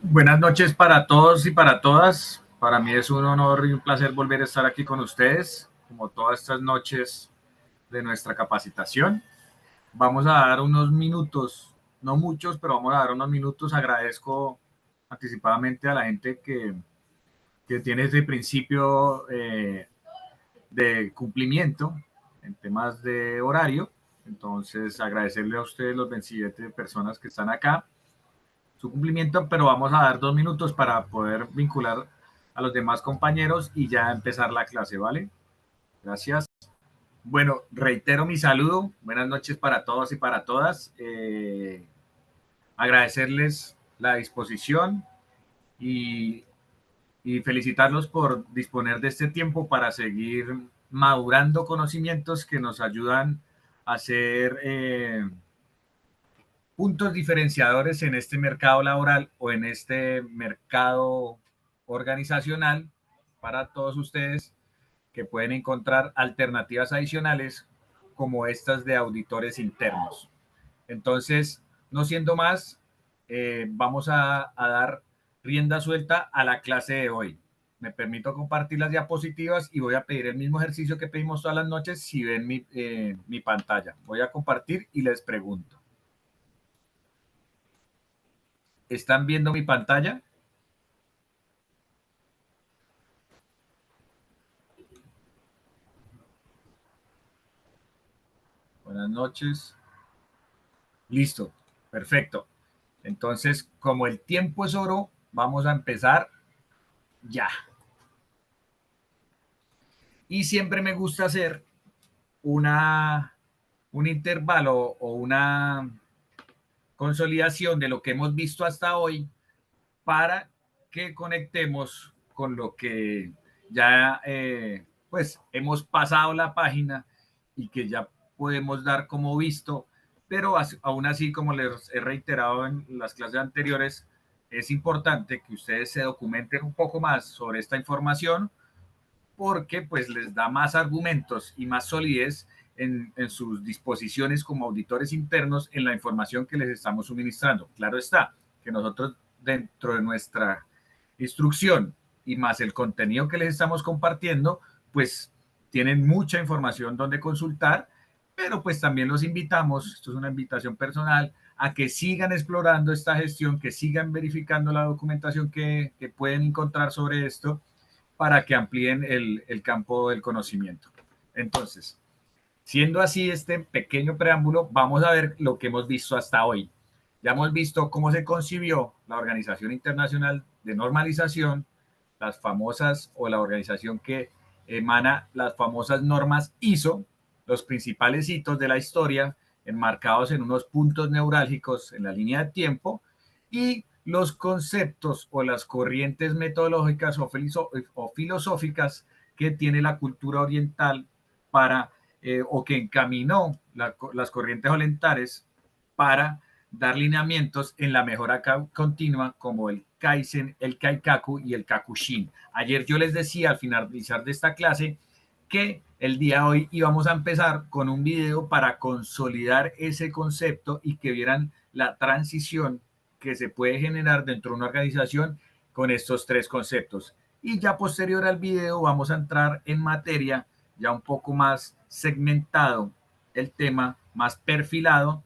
Buenas noches para todos y para todas. Para mí es un honor y un placer volver a estar aquí con ustedes, como todas estas noches de nuestra capacitación. Vamos a dar unos minutos, no muchos, pero vamos a dar unos minutos. Agradezco anticipadamente a la gente que tiene ese principio de cumplimiento en temas de horario. Entonces, agradecerle a ustedes, los 27 personas que están acá, su cumplimiento, pero vamos a dar 2 minutos para poder vincular a los demás compañeros y ya empezar la clase, ¿vale? Gracias. Bueno, reitero mi saludo. Buenas noches para todos y para todas. Agradecerles la disposición y, y felicitarlos por disponer de este tiempo para seguir madurando conocimientos que nos ayudan a ser puntos diferenciadores en este mercado laboral o en este mercado organizacional para todos ustedes, que pueden encontrar alternativas adicionales como estas de auditores internos. Entonces, no siendo más, vamos a dar rienda suelta a la clase de hoy. Me permito compartir las diapositivas y voy a pedir el mismo ejercicio que pedimos todas las noches si ven mi pantalla. Voy a compartir y les pregunto. ¿Están viendo mi pantalla? Buenas noches. Listo, perfecto. Entonces, como el tiempo es oro, vamos a empezar ya. Y siempre me gusta hacer un intervalo o una consolidación de lo que hemos visto hasta hoy para que conectemos con lo que ya pues hemos pasado la página y que ya podemos dar como visto, pero aún así, como les he reiterado en las clases anteriores, es importante que ustedes se documenten un poco más sobre esta información porque pues les da más argumentos y más solidez en sus disposiciones como auditores internos en la información que les estamos suministrando. Claro está que nosotros dentro de nuestra instrucción y más el contenido que les estamos compartiendo, pues tienen mucha información donde consultar, pero pues también los invitamos, esto es una invitación personal, a que sigan explorando esta gestión, que sigan verificando la documentación que pueden encontrar sobre esto para que amplíen el campo del conocimiento. Entonces, siendo así este pequeño preámbulo, vamos a ver lo que hemos visto hasta hoy. Ya hemos visto cómo se concibió la Organización Internacional de Normalización, las famosas, o la organización que emana las famosas normas ISO, los principales hitos de la historia, enmarcados en unos puntos neurálgicos en la línea de tiempo, y los conceptos o las corrientes metodológicas o filosóficas que tiene la cultura oriental para, o que encaminó las corrientes orientales para dar lineamientos en la mejora continua, como el Kaizen, el Kaikaku y el Kakushin. Ayer yo les decía al finalizar de esta clase que el día de hoy íbamos a empezar con un video para consolidar ese concepto y que vieran la transición que se puede generar dentro de una organización con estos tres conceptos. Y ya posterior al video vamos a entrar en materia ya un poco más segmentado el tema, más perfilado,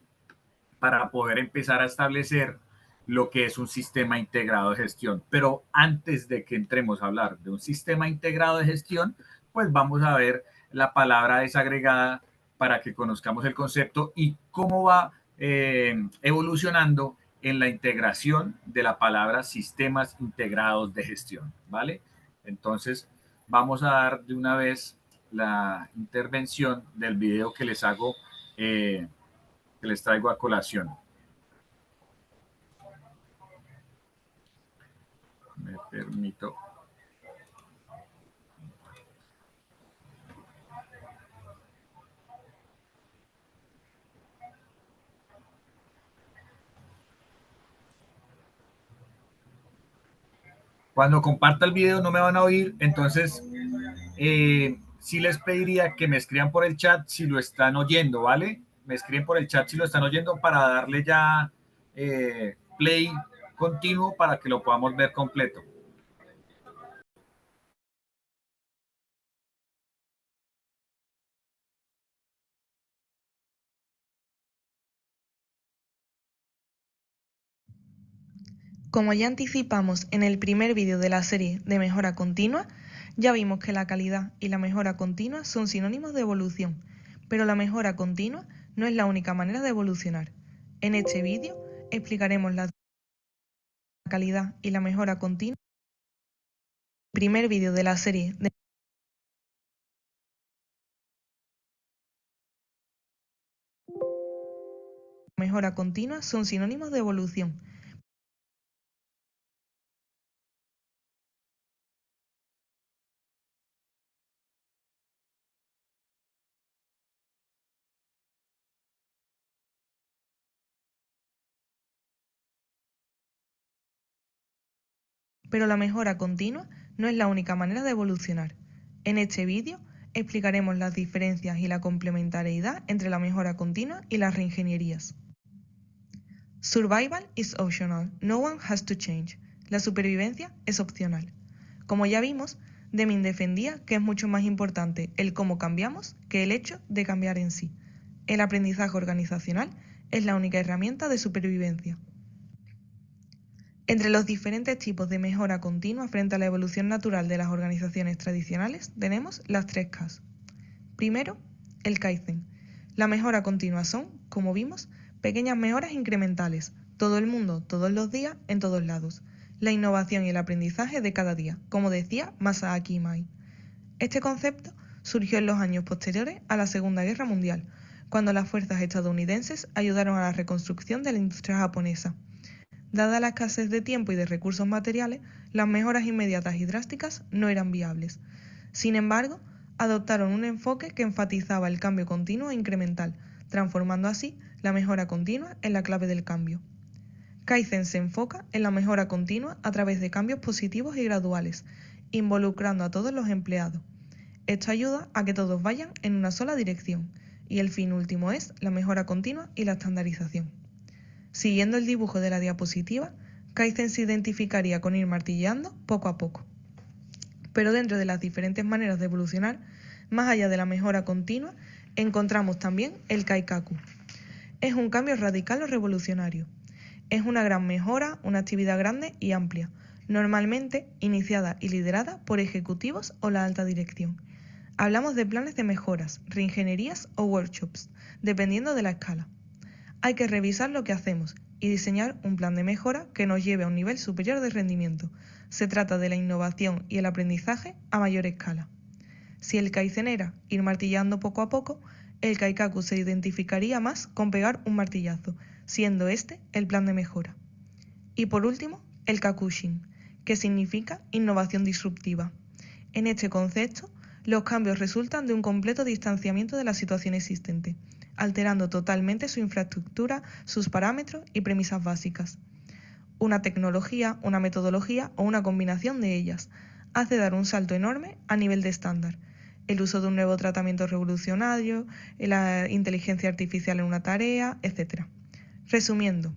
para poder empezar a establecer lo que es un sistema integrado de gestión. Pero antes de que entremos a hablar de un sistema integrado de gestión, pues vamos a ver la palabra desagregada para que conozcamos el concepto y cómo va evolucionando en la integración de la palabra sistemas integrados de gestión, ¿vale? Entonces, vamos a dar de una vez la intervención del video que les hago, que les traigo a colación. Me permito. Cuando comparta el video no me van a oír, entonces sí les pediría que me escriban por el chat si lo están oyendo, ¿vale? Me escriben por el chat si lo están oyendo para darle ya play continuo para que lo podamos ver completo. Como ya anticipamos en el primer vídeo de la serie de mejora continua, ya vimos que la calidad y la mejora continua son sinónimos de evolución, pero la mejora continua no es la única manera de evolucionar. En este vídeo explicaremos la calidad y la mejora continua. El primer vídeo de la serie de mejora continua son sinónimos de evolución, pero la mejora continua no es la única manera de evolucionar. En este vídeo explicaremos las diferencias y la complementariedad entre la mejora continua y las reingenierías. Survival is optional, no one has to change. La supervivencia es opcional. Como ya vimos, Deming defendía que es mucho más importante el cómo cambiamos que el hecho de cambiar en sí. El aprendizaje organizacional es la única herramienta de supervivencia. Entre los diferentes tipos de mejora continua frente a la evolución natural de las organizaciones tradicionales tenemos las 3 Ks. Primero, el Kaizen. La mejora continua son, como vimos, pequeñas mejoras incrementales, todo el mundo, todos los días, en todos lados. La innovación y el aprendizaje de cada día, como decía Masaaki Imai. Este concepto surgió en los años posteriores a la Segunda Guerra Mundial, cuando las fuerzas estadounidenses ayudaron a la reconstrucción de la industria japonesa. Dada la escasez de tiempo y de recursos materiales, las mejoras inmediatas y drásticas no eran viables. Sin embargo, adoptaron un enfoque que enfatizaba el cambio continuo e incremental, transformando así la mejora continua en la clave del cambio. Kaizen se enfoca en la mejora continua a través de cambios positivos y graduales, involucrando a todos los empleados. Esto ayuda a que todos vayan en una sola dirección, y el fin último es la mejora continua y la estandarización. Siguiendo el dibujo de la diapositiva, Kaizen se identificaría con ir martilleando poco a poco. Pero dentro de las diferentes maneras de evolucionar, más allá de la mejora continua, encontramos también el Kaikaku. Es un cambio radical o revolucionario. Es una gran mejora, una actividad grande y amplia, normalmente iniciada y liderada por ejecutivos o la alta dirección. Hablamos de planes de mejoras, reingenierías o workshops, dependiendo de la escala. Hay que revisar lo que hacemos y diseñar un plan de mejora que nos lleve a un nivel superior de rendimiento. Se trata de la innovación y el aprendizaje a mayor escala. Si el Kaizen era ir martillando poco a poco, el Kaikaku se identificaría más con pegar un martillazo, siendo este el plan de mejora. Y por último, el Kakushin, que significa innovación disruptiva. En este concepto, los cambios resultan de un completo distanciamiento de la situación existente, alterando totalmente su infraestructura, sus parámetros y premisas básicas. Una tecnología, una metodología o una combinación de ellas hace dar un salto enorme a nivel de estándar. El uso de un nuevo tratamiento revolucionario, la inteligencia artificial en una tarea, etc. Resumiendo,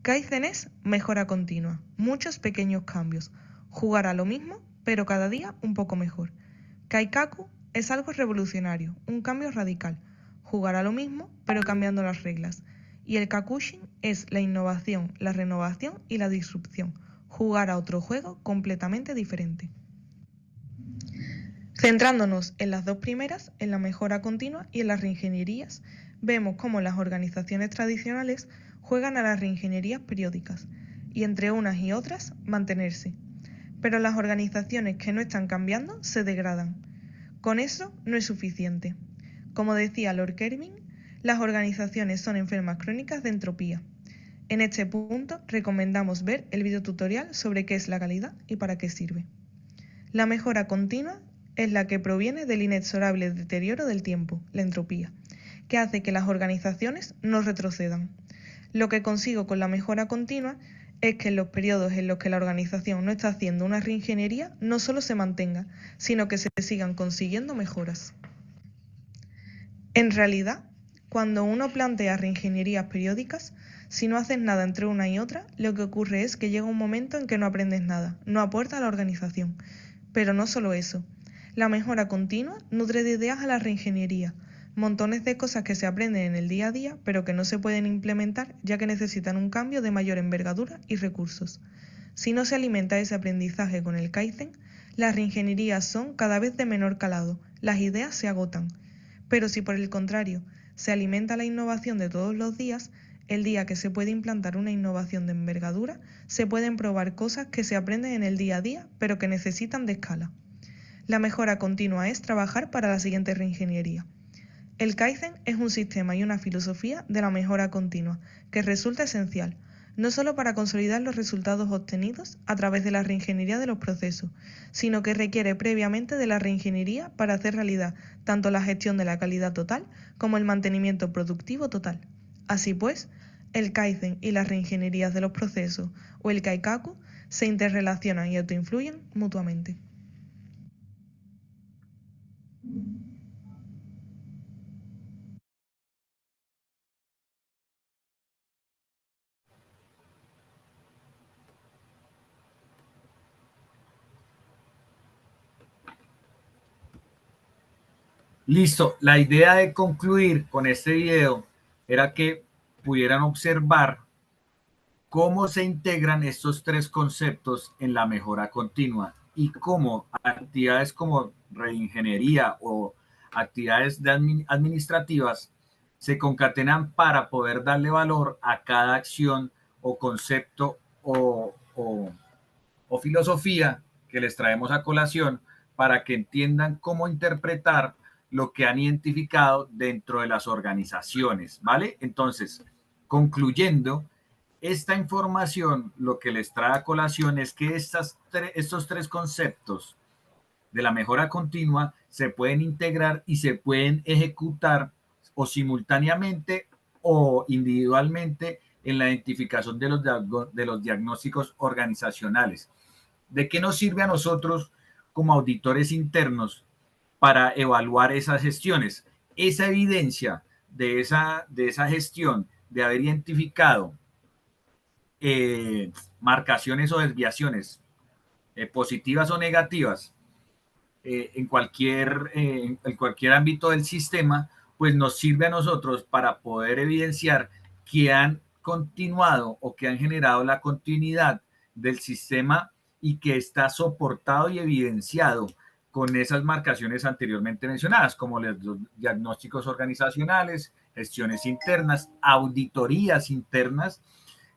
Kaizen es mejora continua, muchos pequeños cambios, jugar a lo mismo, pero cada día un poco mejor. Kaikaku es algo revolucionario, un cambio radical, jugar a lo mismo, pero cambiando las reglas. Y el Kakushin es la innovación, la renovación y la disrupción, jugar a otro juego completamente diferente. Centrándonos en las dos primeras, en la mejora continua y en las reingenierías, vemos cómo las organizaciones tradicionales juegan a las reingenierías periódicas y entre unas y otras mantenerse. Pero las organizaciones que no están cambiando se degradan. Con eso no es suficiente. Como decía Lord Kelvin, las organizaciones son enfermas crónicas de entropía. En este punto recomendamos ver el videotutorial sobre qué es la calidad y para qué sirve. La mejora continua es la que proviene del inexorable deterioro del tiempo, la entropía, que hace que las organizaciones no retrocedan. Lo que consigo con la mejora continua es que en los periodos en los que la organización no está haciendo una reingeniería, no solo se mantenga, sino que se sigan consiguiendo mejoras. En realidad, cuando uno plantea reingenierías periódicas, si no haces nada entre una y otra, lo que ocurre es que llega un momento en que no aprendes nada, no aporta a la organización. Pero no solo eso. La mejora continua nutre de ideas a la reingeniería, montones de cosas que se aprenden en el día a día, pero que no se pueden implementar ya que necesitan un cambio de mayor envergadura y recursos. Si no se alimenta ese aprendizaje con el Kaizen, las reingenierías son cada vez de menor calado, las ideas se agotan. Pero si por el contrario se alimenta la innovación de todos los días, el día que se puede implantar una innovación de envergadura, se pueden probar cosas que se aprenden en el día a día, pero que necesitan de escala. La mejora continua es trabajar para la siguiente reingeniería. El Kaizen es un sistema y una filosofía de la mejora continua, que resulta esencial, no solo para consolidar los resultados obtenidos a través de la reingeniería de los procesos, sino que requiere previamente de la reingeniería para hacer realidad tanto la gestión de la calidad total como el mantenimiento productivo total. Así pues, el Kaizen y las reingenierías de los procesos, o el Kaikaku, se interrelacionan y autoinfluyen mutuamente. Listo, la idea de concluir con este video era que pudieran observar cómo se integran estos tres conceptos en la mejora continua y cómo actividades como reingeniería o actividades administrativas se concatenan para poder darle valor a cada acción o concepto o filosofía que les traemos a colación para que entiendan cómo interpretar lo que han identificado dentro de las organizaciones, ¿vale? Entonces, concluyendo, esta información lo que les trae a colación es que estos tres conceptos de la mejora continua se pueden integrar y se pueden ejecutar o simultáneamente o individualmente en la identificación de los diagnósticos organizacionales. ¿De qué nos sirve a nosotros como auditores internos para evaluar esas gestiones? Esa evidencia de esa gestión, de haber identificado marcaciones o desviaciones positivas o negativas en cualquier ámbito del sistema, pues nos sirve a nosotros para poder evidenciar que han continuado o que han generado la continuidad del sistema y que está soportado y evidenciado con esas marcaciones anteriormente mencionadas, como los diagnósticos organizacionales, gestiones internas, auditorías internas,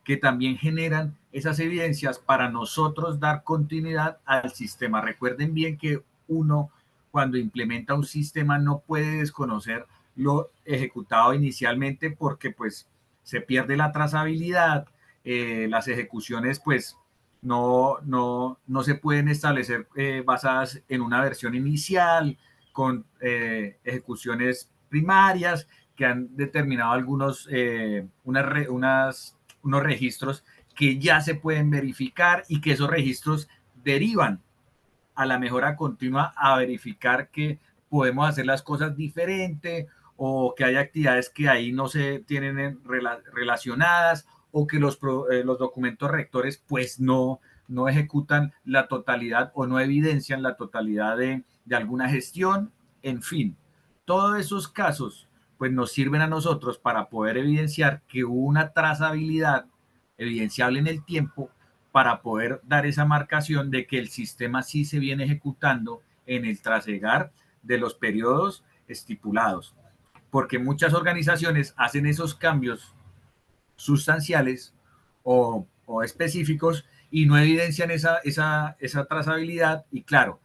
que también generan esas evidencias para nosotros dar continuidad al sistema. Recuerden bien que uno, cuando implementa un sistema, no puede desconocer lo ejecutado inicialmente porque pues se pierde la trazabilidad, las ejecuciones pues no se pueden establecer basadas en una versión inicial con ejecuciones primarias que han determinado unos registros que ya se pueden verificar y que esos registros derivan a la mejora continua a verificar que podemos hacer las cosas diferente o que hay actividades que ahí no se tienen relacionadas o que los documentos rectores pues no ejecutan la totalidad o no evidencian la totalidad de alguna gestión, en fin, todos esos casos pues nos sirven a nosotros para poder evidenciar que hubo una trazabilidad evidenciable en el tiempo para poder dar esa marcación de que el sistema sí se viene ejecutando en el trasegar de los periodos estipulados. Porque muchas organizaciones hacen esos cambios sustanciales o específicos y no evidencian esa trazabilidad y claro,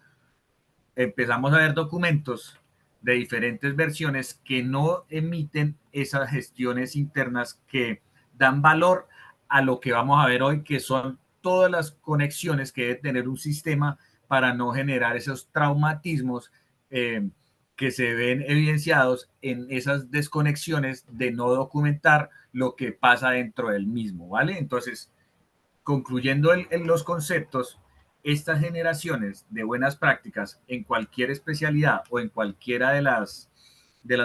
empezamos a ver documentos de diferentes versiones que no emiten esas gestiones internas que dan valor a lo que vamos a ver hoy, que son todas las conexiones que debe tener un sistema para no generar esos traumatismos que se ven evidenciados en esas desconexiones de no documentar lo que pasa dentro del mismo, ¿vale? Entonces, concluyendo los conceptos, estas generaciones de buenas prácticas en cualquier especialidad o en cualquiera de las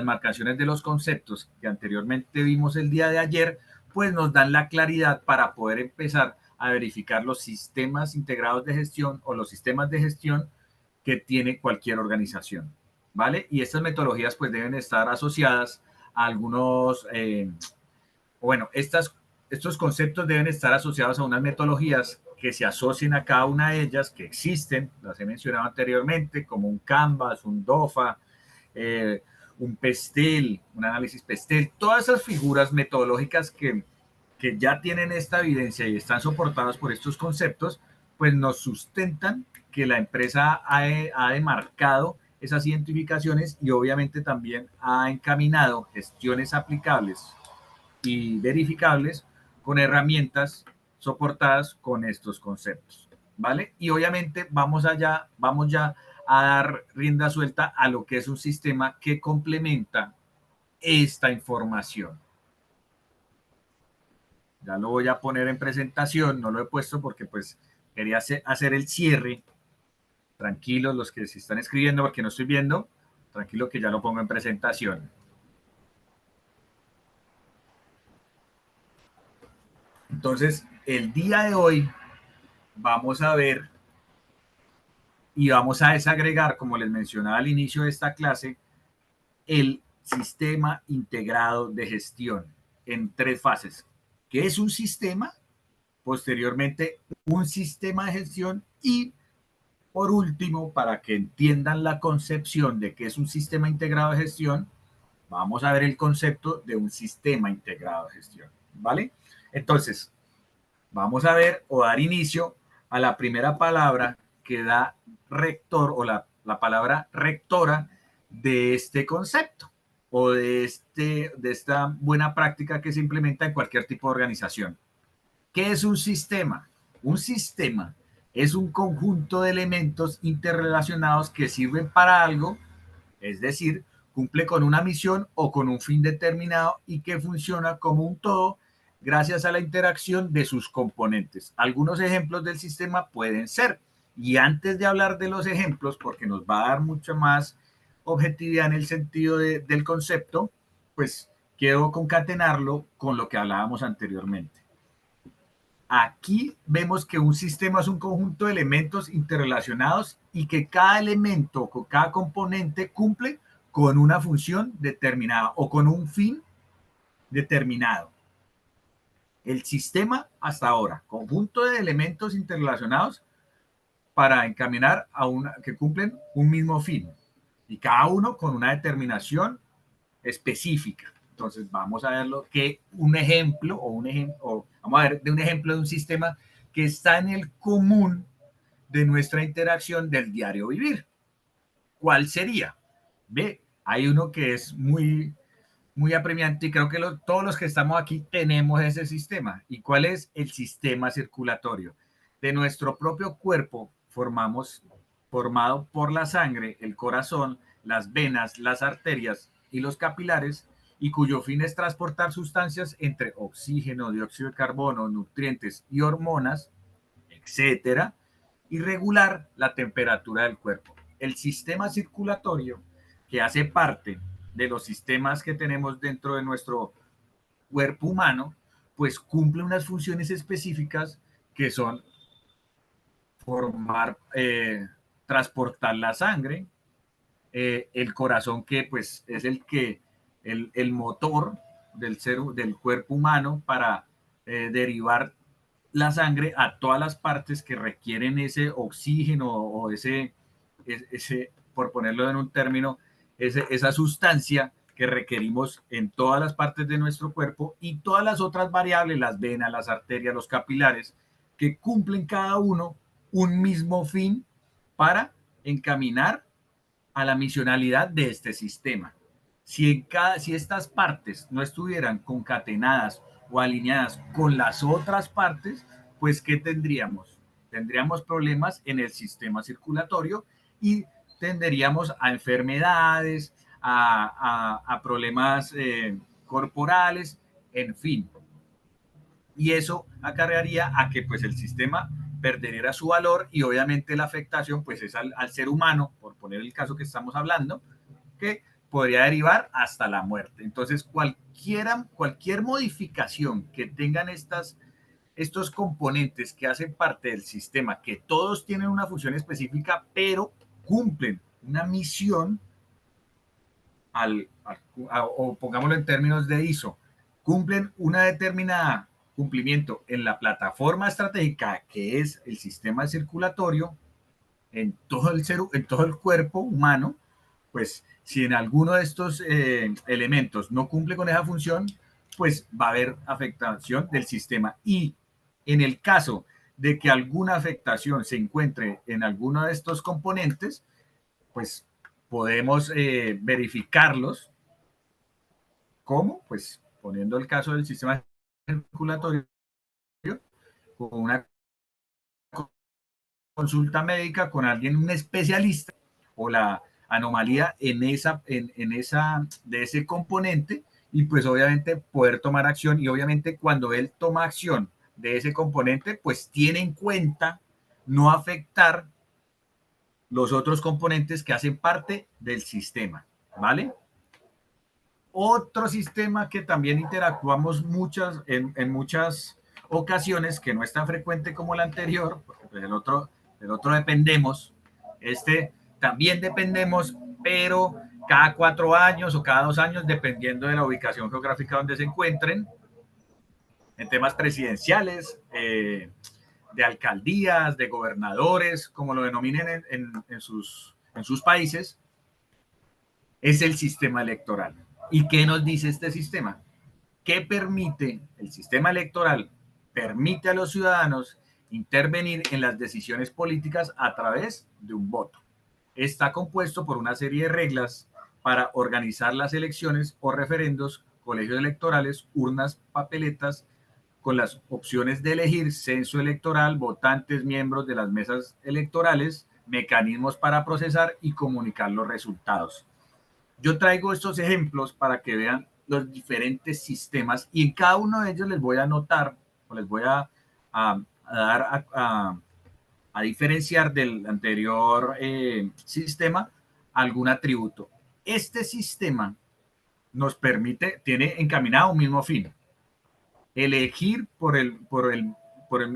marcaciones de los conceptos que anteriormente vimos el día de ayer, pues nos dan la claridad para poder empezar a verificar los sistemas integrados de gestión o los sistemas de gestión que tiene cualquier organización, ¿vale? Y estas metodologías pues deben estar asociadas a algunos, bueno, estos conceptos deben estar asociados a unas metodologías que se asocien a cada una de ellas, que existen, las he mencionado anteriormente, como un Canvas, un DOFA, un PESTEL, un análisis PESTEL, todas esas figuras metodológicas que ya tienen esta evidencia y están soportadas por estos conceptos, pues nos sustentan que la empresa ha demarcado esas identificaciones y obviamente también ha encaminado gestiones aplicables y verificables con herramientas soportadas con estos conceptos, ¿vale? Y obviamente vamos ya a dar rienda suelta a lo que es un sistema que complementa esta información. Ya lo voy a poner en presentación, no lo he puesto porque pues quería hacer el cierre. Tranquilos los que se están escribiendo porque no estoy viendo, tranquilo que ya lo pongo en presentación. Entonces, el día de hoy vamos a ver y vamos a desagregar, como les mencionaba al inicio de esta clase, el sistema integrado de gestión en 3 fases. ¿Qué es un sistema? Posteriormente, un sistema de gestión y, por último, para que entiendan la concepción de qué es un sistema integrado de gestión, vamos a ver el concepto de un sistema integrado de gestión, ¿vale? Entonces, vamos a ver o dar inicio a la primera palabra que da rector o la palabra rectora de este concepto o de esta buena práctica que se implementa en cualquier tipo de organización. ¿Qué es un sistema? Un sistema es un conjunto de elementos interrelacionados que sirven para algo, es decir, cumple con una misión o con un fin determinado y que funciona como un todo gracias a la interacción de sus componentes. Algunos ejemplos del sistema pueden ser, y antes de hablar de los ejemplos, porque nos va a dar mucho más objetividad en el sentido del concepto, pues quiero concatenarlo con lo que hablábamos anteriormente. Aquí vemos que un sistema es un conjunto de elementos interrelacionados y que cada elemento, cada componente cumple con una función determinada o con un fin determinado. El sistema hasta ahora, conjunto de elementos interrelacionados para encaminar a que cumplen un mismo fin y cada uno con una determinación específica. Entonces vamos a verlo que un ejemplo vamos a ver de un ejemplo de un sistema que está en el común de nuestra interacción del diario vivir. ¿Cuál sería? Ve, hay uno que es muy apremiante y creo que todos los que estamos aquí tenemos ese sistema. ¿Y cuál es? El sistema circulatorio. De nuestro propio cuerpo formado por la sangre, el corazón, las venas, las arterias y los capilares, y cuyo fin es transportar sustancias entre oxígeno, dióxido de carbono, nutrientes y hormonas, etcétera, y regular la temperatura del cuerpo. El sistema circulatorio, que hace parte de los sistemas que tenemos dentro de nuestro cuerpo humano, pues cumple unas funciones específicas que son transportar la sangre, el corazón que pues es el motor del cuerpo humano para derivar la sangre a todas las partes que requieren ese oxígeno o por ponerlo en un término, esa sustancia que requerimos en todas las partes de nuestro cuerpo y todas las otras variables, las venas, las arterias, los capilares, que cumplen cada uno un mismo fin para encaminar a la misionalidad de este sistema. Si estas partes no estuvieran concatenadas o alineadas con las otras partes, pues ¿qué tendríamos? Tendríamos problemas en el sistema circulatorio y tenderíamos a enfermedades, a problemas corporales, en fin. y eso acarrearía a que pues el sistema perdería su valor y obviamente la afectación pues es al ser humano, por poner el caso que estamos hablando, que podría derivar hasta la muerte. Entonces, cualquier modificación que tengan estos componentes que hacen parte del sistema, que todos tienen una función específica, pero cumplen una misión, o pongámoslo en términos de ISO, cumplen una determinada cumplimiento en la plataforma estratégica que es el sistema circulatorio en todo el cuerpo humano, pues si en alguno de estos elementos no cumple con esa función, pues va a haber afectación del sistema. Y en el caso de que alguna afectación se encuentre en alguno de estos componentes, pues podemos verificarlos. ¿Cómo? Pues poniendo el caso del sistema circulatorio con una consulta médica con alguien, un especialista, o la anomalía de ese componente, y pues obviamente poder tomar acción, y obviamente cuando él toma acción de ese componente, pues tiene en cuenta no afectar los otros componentes que hacen parte del sistema, ¿vale? Otro sistema que también interactuamos en muchas ocasiones, que no es tan frecuente como el anterior, porque pues el otro dependemos, este también dependemos, pero cada 4 años o cada 2 años, dependiendo de la ubicación geográfica donde se encuentren, en temas presidenciales, de alcaldías, de gobernadores, como lo denominen en sus países, es el sistema electoral. ¿Y qué nos dice este sistema? ¿Qué permite el sistema electoral? Permite a los ciudadanos intervenir en las decisiones políticas a través de un voto. Está compuesto por una serie de reglas para organizar las elecciones o referendos, colegios electorales, urnas, papeletas, con las opciones de elegir censo electoral, votantes, miembros de las mesas electorales, mecanismos para procesar y comunicar los resultados. Yo traigo estos ejemplos para que vean los diferentes sistemas y en cada uno de ellos les voy a anotar o les voy dar a diferenciar del anterior sistema algún atributo. Este sistema nos permite, tiene encaminado un mismo fin, elegir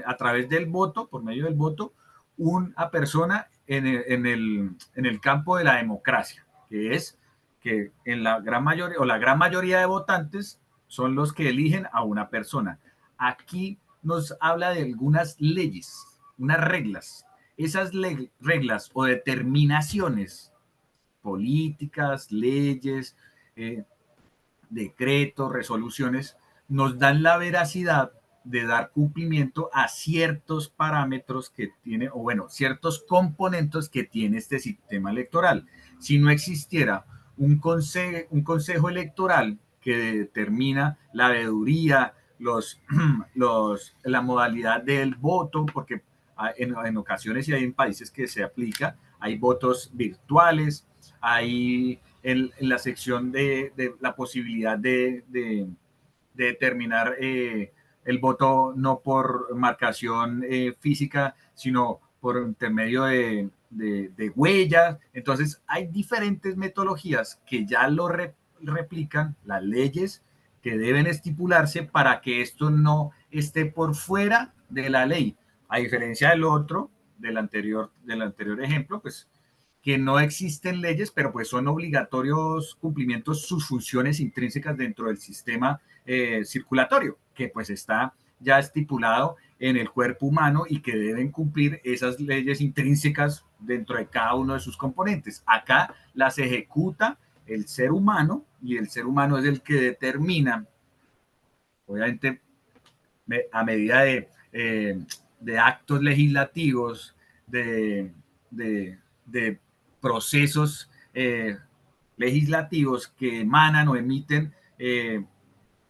a través del voto, por medio del voto, una persona en el campo de la democracia, que es que en la gran mayoría o la gran mayoría de votantes son los que eligen a una persona. Aquí nos habla de algunas leyes, unas reglas. Esas reglas o determinaciones políticas, leyes, eh, decretos, resoluciones, nos dan la veracidad de dar cumplimiento a ciertos parámetros que tiene, o bueno, ciertos componentes que tiene este sistema electoral. Si no existiera un consejo electoral que determina la veeduría, la modalidad del voto, porque en ocasiones y hay en países que se aplica, hay votos virtuales, hay en la sección de la posibilidad de determinar el voto no por marcación física, sino por intermedio de huellas. Entonces, hay diferentes metodologías que ya replican las leyes que deben estipularse para que esto no esté por fuera de la ley. A diferencia del otro, del anterior ejemplo, pues que no existen leyes, pero pues son obligatorios cumplimientos sus funciones intrínsecas dentro del sistema circulatorio, que pues está ya estipulado en el cuerpo humano y que deben cumplir esas leyes intrínsecas dentro de cada uno de sus componentes. Acá las ejecuta el ser humano y el ser humano es el que determina, obviamente, a medida de actos legislativos, de procesos legislativos que emanan o emiten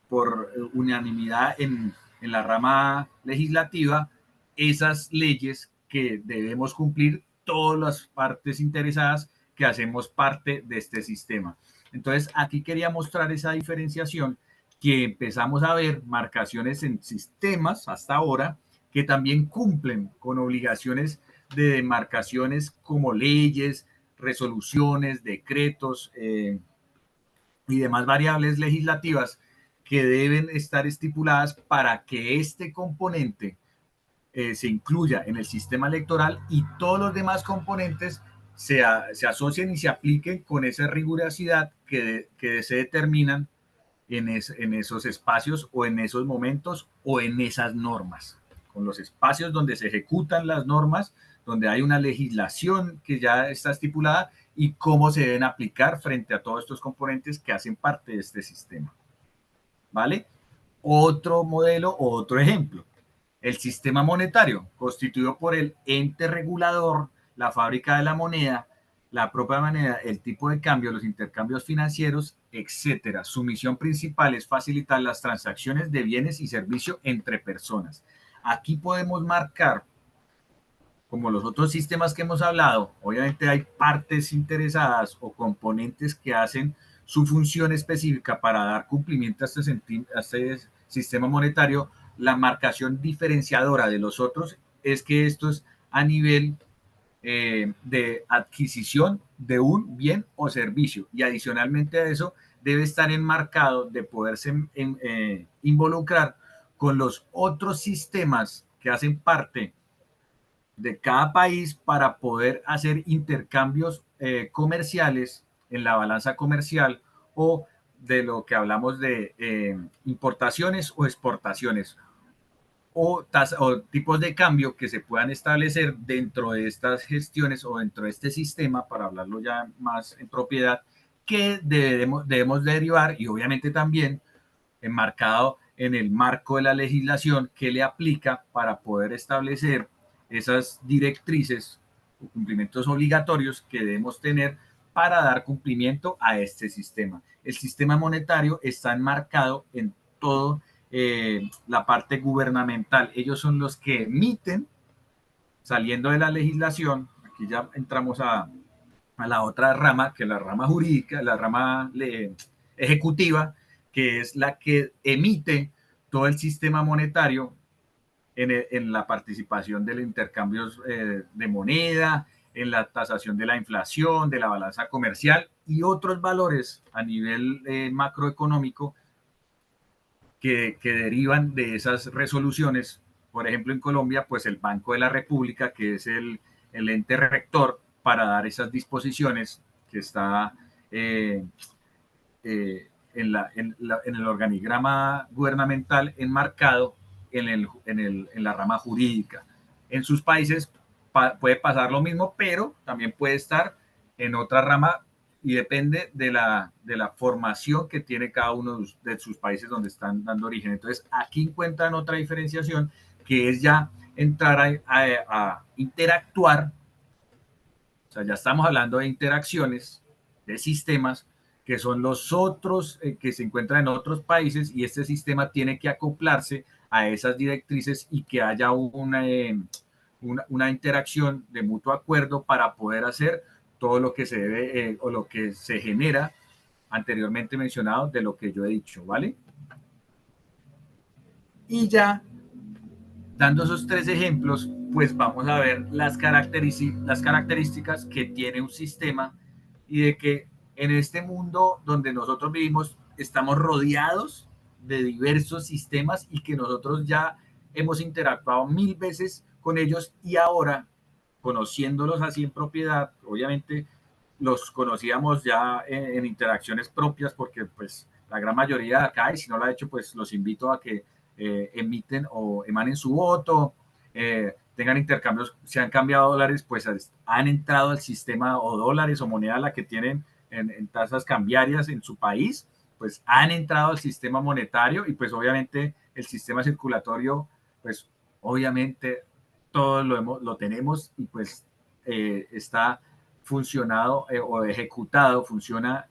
por unanimidad en la rama legislativa, esas leyes que debemos cumplir todas las partes interesadas que hacemos parte de este sistema. Entonces, aquí quería mostrar esa diferenciación que empezamos a ver marcaciones en sistemas hasta ahora que también cumplen con obligaciones de demarcaciones como leyes, resoluciones, decretos y demás variables legislativas que deben estar estipuladas para que este componente se incluya en el sistema electoral y todos los demás componentes se asocien y se apliquen con esa rigurosidad que se determinan en esos espacios o en esos momentos o en esas normas, con los espacios donde se ejecutan las normas, donde hay una legislación que ya está estipulada y cómo se deben aplicar frente a todos estos componentes que hacen parte de este sistema. ¿Vale? Otro modelo o otro ejemplo. El sistema monetario, constituido por el ente regulador, la fábrica de la moneda, la propia moneda, el tipo de cambio, los intercambios financieros, etcétera. Su misión principal es facilitar las transacciones de bienes y servicios entre personas. Aquí podemos marcar, como los otros sistemas que hemos hablado, obviamente hay partes interesadas o componentes que hacen su función específica para dar cumplimiento a este sistema monetario. La marcación diferenciadora de los otros es que esto es a nivel de adquisición de un bien o servicio y adicionalmente a eso debe estar enmarcado de poderse involucrar con los otros sistemas que hacen parte de cada país para poder hacer intercambios comerciales en la balanza comercial o de lo que hablamos de importaciones o exportaciones o tipos de cambio que se puedan establecer dentro de estas gestiones o dentro de este sistema, para hablarlo ya más en propiedad, que debemos derivar y obviamente también enmarcado en el marco de la legislación que le aplica para poder establecer esas directrices o cumplimientos obligatorios que debemos tener para dar cumplimiento a este sistema. El sistema monetario está enmarcado en todo la parte gubernamental. Ellos son los que emiten, saliendo de la legislación, aquí ya entramos a la otra rama, que es la rama jurídica, la rama ejecutiva, que es la que emite todo el sistema monetario en la participación de los intercambios de moneda, en la tasación de la inflación, de la balanza comercial y otros valores a nivel macroeconómico que derivan de esas resoluciones. Por ejemplo, en Colombia, pues el Banco de la República, que es el ente rector para dar esas disposiciones, que está en el organigrama gubernamental enmarcado en la rama jurídica. En sus países puede pasar lo mismo, pero también puede estar en otra rama y depende de la formación que tiene cada uno de sus países donde están dando origen. Entonces, aquí encuentran otra diferenciación que es ya entrar a interactuar. O sea, ya estamos hablando de interacciones, de sistemas que son los otros que se encuentran en otros países y este sistema tiene que acoplarse a esas directrices y que haya una interacción de mutuo acuerdo para poder hacer todo lo que se debe o lo que se genera anteriormente mencionado de lo que yo he dicho, ¿vale? Y ya, dando esos tres ejemplos, pues vamos a ver las características que tiene un sistema y de que en este mundo donde nosotros vivimos estamos rodeados de diversos sistemas y que nosotros ya hemos interactuado 1000 veces con ellos y ahora, conociéndolos así en propiedad, obviamente los conocíamos ya en interacciones propias porque pues la gran mayoría de acá, y si no lo ha hecho, pues los invito a que emiten o emanen su voto, tengan intercambios, si han cambiado dólares, pues han entrado al sistema o dólares o moneda la que tienen en tasas cambiarias en su país, pues han entrado al sistema monetario y pues obviamente el sistema circulatorio, pues obviamente todos lo tenemos y pues está funcionado o ejecutado, funciona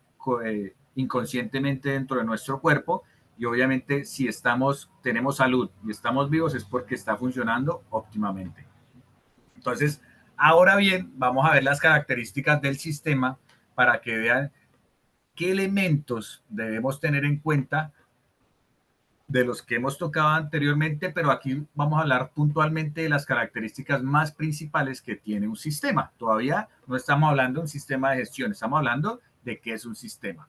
inconscientemente dentro de nuestro cuerpo y obviamente si tenemos salud y estamos vivos es porque está funcionando óptimamente. Entonces, ahora bien, vamos a ver las características del sistema para que vean qué elementos debemos tener en cuenta de los que hemos tocado anteriormente, pero aquí vamos a hablar puntualmente de las características más principales que tiene un sistema. Todavía no estamos hablando de un sistema de gestión, estamos hablando de qué es un sistema.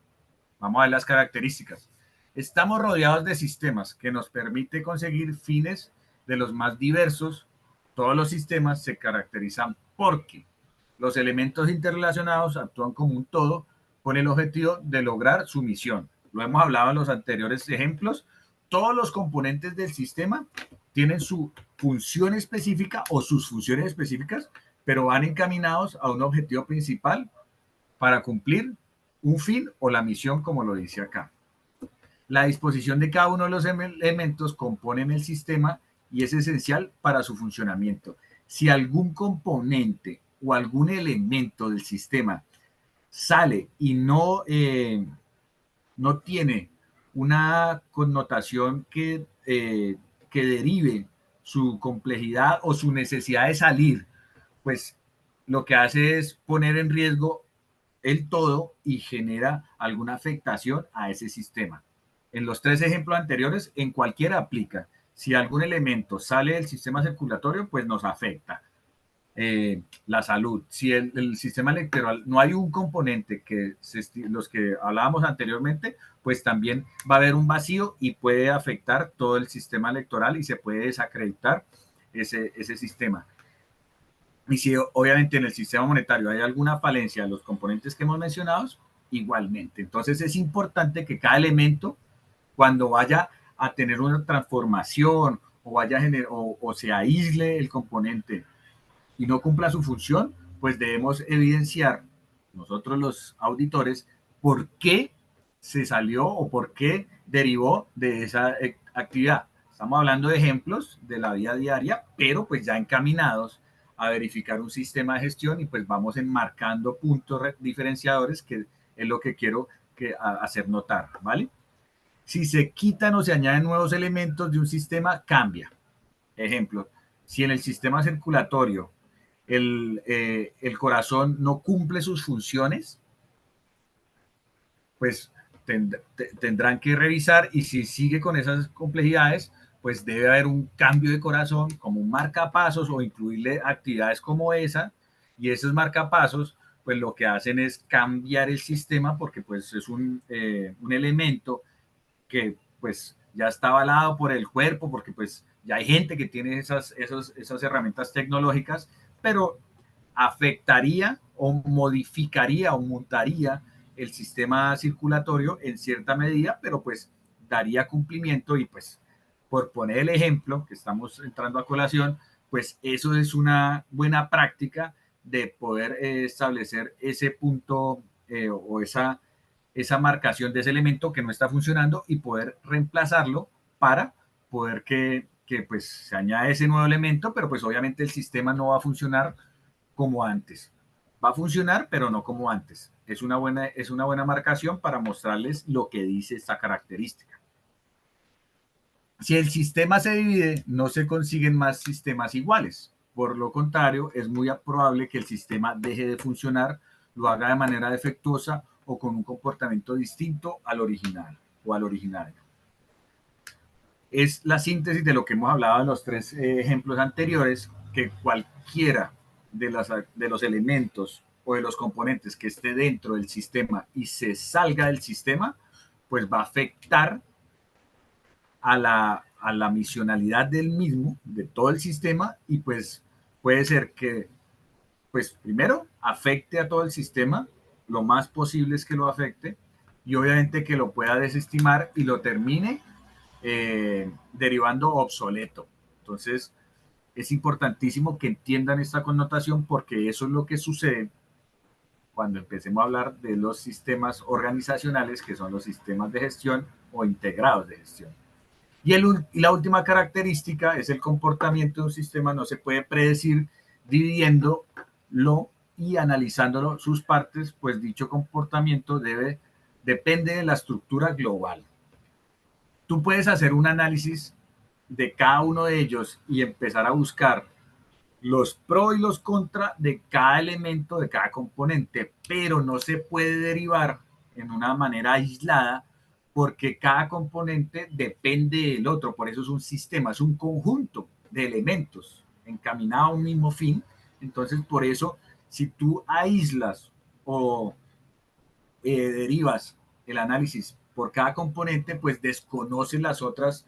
Vamos a ver las características. Estamos rodeados de sistemas que nos permite conseguir fines de los más diversos. Todos los sistemas se caracterizan porque los elementos interrelacionados actúan como un todo con el objetivo de lograr su misión. Lo hemos hablado en los anteriores ejemplos. Todos los componentes del sistema tienen su función específica o sus funciones específicas, pero van encaminados a un objetivo principal para cumplir un fin o la misión, como lo dice acá. La disposición de cada uno de los elementos componen el sistema y es esencial para su funcionamiento. Si algún componente o algún elemento del sistema sale y no tiene una connotación que derive su complejidad o su necesidad de salir, pues lo que hace es poner en riesgo el todo y genera alguna afectación a ese sistema. En los tres ejemplos anteriores, en cualquiera aplica. Si algún elemento sale del sistema circulatorio, pues nos afecta la salud. Si el sistema electoral no hay un componente los que hablábamos anteriormente, pues también va a haber un vacío y puede afectar todo el sistema electoral y se puede desacreditar ese sistema. Y si obviamente en el sistema monetario hay alguna falencia de los componentes que hemos mencionado, igualmente. Entonces es importante que cada elemento, cuando vaya a tener una transformación o vaya a generar, o se aísle el componente y no cumpla su función, pues debemos evidenciar nosotros los auditores por qué se salió o por qué derivó de esa actividad. Estamos hablando de ejemplos de la vida diaria, pero pues ya encaminados a verificar un sistema de gestión y pues vamos enmarcando puntos diferenciadores que es lo que quiero hacer notar, ¿vale? Si se quitan o se añaden nuevos elementos de un sistema, cambia. Ejemplo, si en el sistema circulatorio el corazón no cumple sus funciones, pues tendrán que revisar y si sigue con esas complejidades, pues debe haber un cambio de corazón como un marcapasos o incluirle actividades como esa y esos marcapasos pues lo que hacen es cambiar el sistema porque pues es un elemento que pues ya está avalado por el cuerpo porque pues ya hay gente que tiene esas herramientas tecnológicas, pero afectaría o modificaría o mutaría el sistema circulatorio en cierta medida, pero pues daría cumplimiento y pues por poner el ejemplo que estamos entrando a colación, pues eso es una buena práctica de poder establecer ese punto o esa marcación de ese elemento que no está funcionando y poder reemplazarlo para poder que pues se añade ese nuevo elemento, pero pues obviamente el sistema no va a funcionar como antes. Va a funcionar, pero no como antes. Es una buena marcación para mostrarles lo que dice esta característica. Si el sistema se divide, no se consiguen más sistemas iguales. Por lo contrario, es muy probable que el sistema deje de funcionar, lo haga de manera defectuosa o con un comportamiento distinto al original o al originario. Es la síntesis de lo que hemos hablado en los tres ejemplos anteriores, que cualquiera de los elementos o de los componentes que esté dentro del sistema y se salga del sistema, pues va a afectar a la misionalidad del mismo, de todo el sistema, y pues puede ser que, pues primero, afecte a todo el sistema, lo más posible es que lo afecte, y obviamente que lo pueda desestimar y lo termine derivando obsoleto. Entonces, es importantísimo que entiendan esta connotación porque eso es lo que sucede cuando empecemos a hablar de los sistemas organizacionales, que son los sistemas de gestión o integrados de gestión. Y la última característica es el comportamiento de un sistema, no se puede predecir dividiéndolo y analizándolo sus partes, pues dicho comportamiento depende de la estructura global. Tú puedes hacer un análisis de cada uno de ellos y empezar a buscar los pros y los contras de cada elemento, de cada componente, pero no se puede derivar en una manera aislada porque cada componente depende del otro, por eso es un sistema, es un conjunto de elementos encaminado a un mismo fin. Entonces, por eso, si tú aíslas o derivas el análisis por cada componente, pues desconoces las otras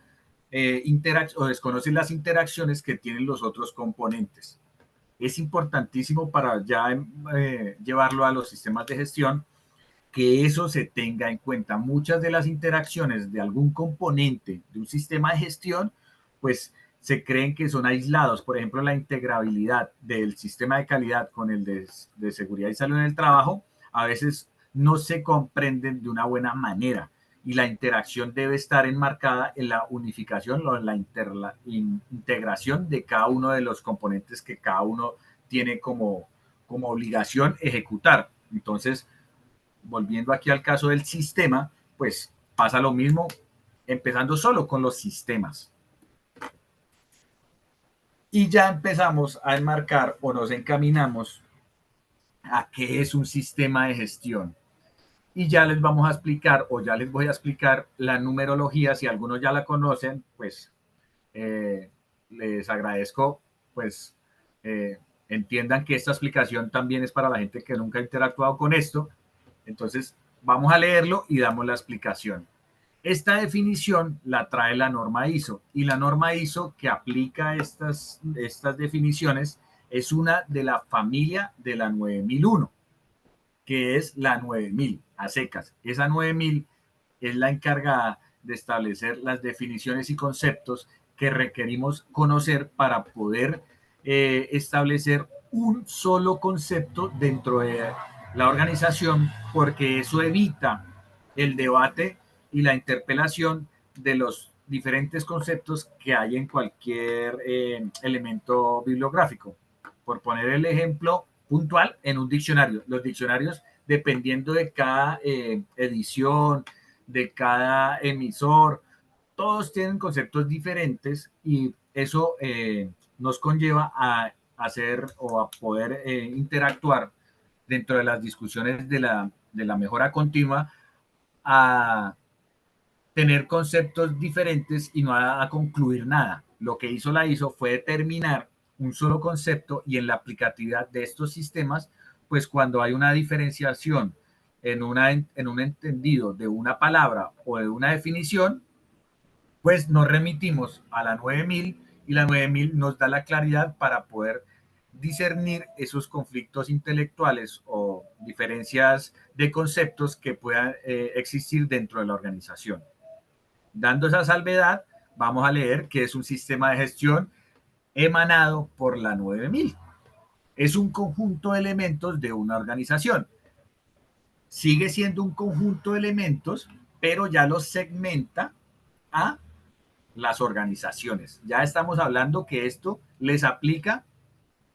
o desconoces las interacciones que tienen los otros componentes. Es importantísimo para ya llevarlo a los sistemas de gestión que eso se tenga en cuenta. Muchas de las interacciones de algún componente de un sistema de gestión, pues se creen que son aislados. Por ejemplo, la integrabilidad del sistema de calidad con el de seguridad y salud en el trabajo, a veces no se comprenden de una buena manera y la interacción debe estar enmarcada en la unificación o en la integración de cada uno de los componentes que cada uno tiene como obligación ejecutar. Entonces, volviendo aquí al caso del sistema, pues pasa lo mismo, empezando solo con los sistemas. Y ya empezamos a enmarcar o nos encaminamos a qué es un sistema de gestión. Y ya les vamos a explicar, o ya les voy a explicar la numerología. Si algunos ya la conocen, pues les agradezco, pues entiendan que esta explicación también es para la gente que nunca ha interactuado con esto. Entonces, vamos a leerlo y damos la explicación. Esta definición la trae la norma ISO y la norma ISO que aplica estas definiciones es una de la familia de la 9001, que es la 9000 a secas. Esa 9000 es la encargada de establecer las definiciones y conceptos que requerimos conocer para poder establecer un solo concepto dentro de la organización, porque eso evita el debate y la interpelación de los diferentes conceptos que hay en cualquier elemento bibliográfico. Por poner el ejemplo puntual, en un diccionario. Los diccionarios, dependiendo de cada edición, de cada emisor, todos tienen conceptos diferentes y eso nos conlleva a hacer o a poder interactuar dentro de las discusiones de la mejora continua, a tener conceptos diferentes y no a concluir nada. Lo que hizo la ISO fue determinar un solo concepto y en la aplicatividad de estos sistemas, pues cuando hay una diferenciación en un entendido de una palabra o de una definición, pues nos remitimos a la 9000 y la 9000 nos da la claridad para poder discernir esos conflictos intelectuales o diferencias de conceptos que puedan existir dentro de la organización. Dando esa salvedad, vamos a leer que es un sistema de gestión emanado por la 9000. Es un conjunto de elementos de una organización. Sigue siendo un conjunto de elementos, pero ya los segmenta a las organizaciones. Ya estamos hablando que esto les aplica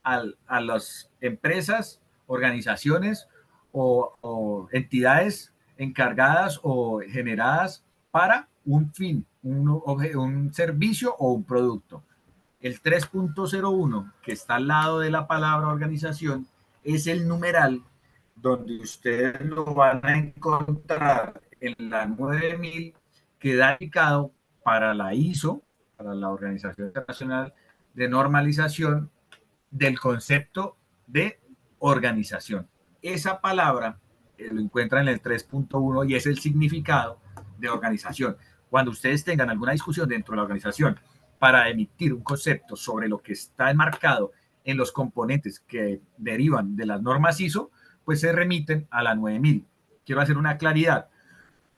a las empresas, organizaciones o entidades encargadas o generadas para un fin, un servicio o un producto. El 3.01, que está al lado de la palabra organización, es el numeral donde ustedes lo van a encontrar en la 9000, que da indicado para la ISO, para la Organización Internacional de Normalización, del concepto de organización. Esa palabra lo encuentran en el 3.1 y es el significado de organización. Cuando ustedes tengan alguna discusión dentro de la organización para emitir un concepto sobre lo que está enmarcado en los componentes que derivan de las normas ISO, pues se remiten a la 9000. Quiero hacer una claridad.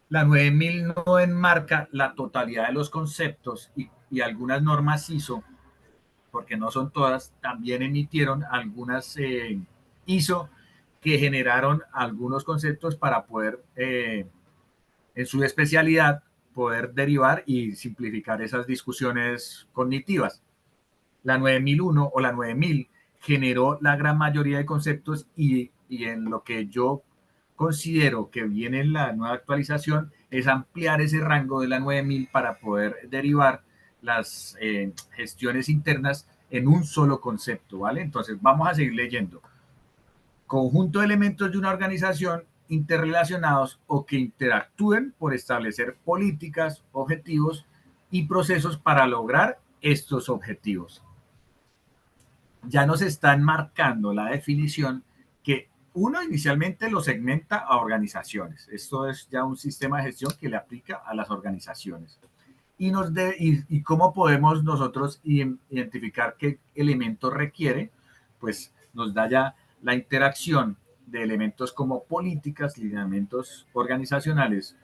La 9000 no enmarca la totalidad de los conceptos y algunas normas ISO, porque no son todas, también emitieron algunas ISO que generaron algunos conceptos para poder, en su especialidad, poder derivar y simplificar esas discusiones cognitivas. La 9001 o la 9000 generó la gran mayoría de conceptos y en lo que yo considero que viene en la nueva actualización es ampliar ese rango de la 9000 para poder derivar las gestiones internas en un solo concepto, ¿vale? Entonces vamos a seguir leyendo. Conjunto de elementos de una organización interrelacionados o que interactúen por establecer políticas, objetivos y procesos para lograr estos objetivos. Ya nos están marcando la definición que uno inicialmente lo segmenta a organizaciones. Esto es ya un sistema de gestión que le aplica a las organizaciones. Y cómo podemos nosotros identificar qué elementos requiere, pues nos da ya la interacción de elementos como políticas, lineamientos organizacionales,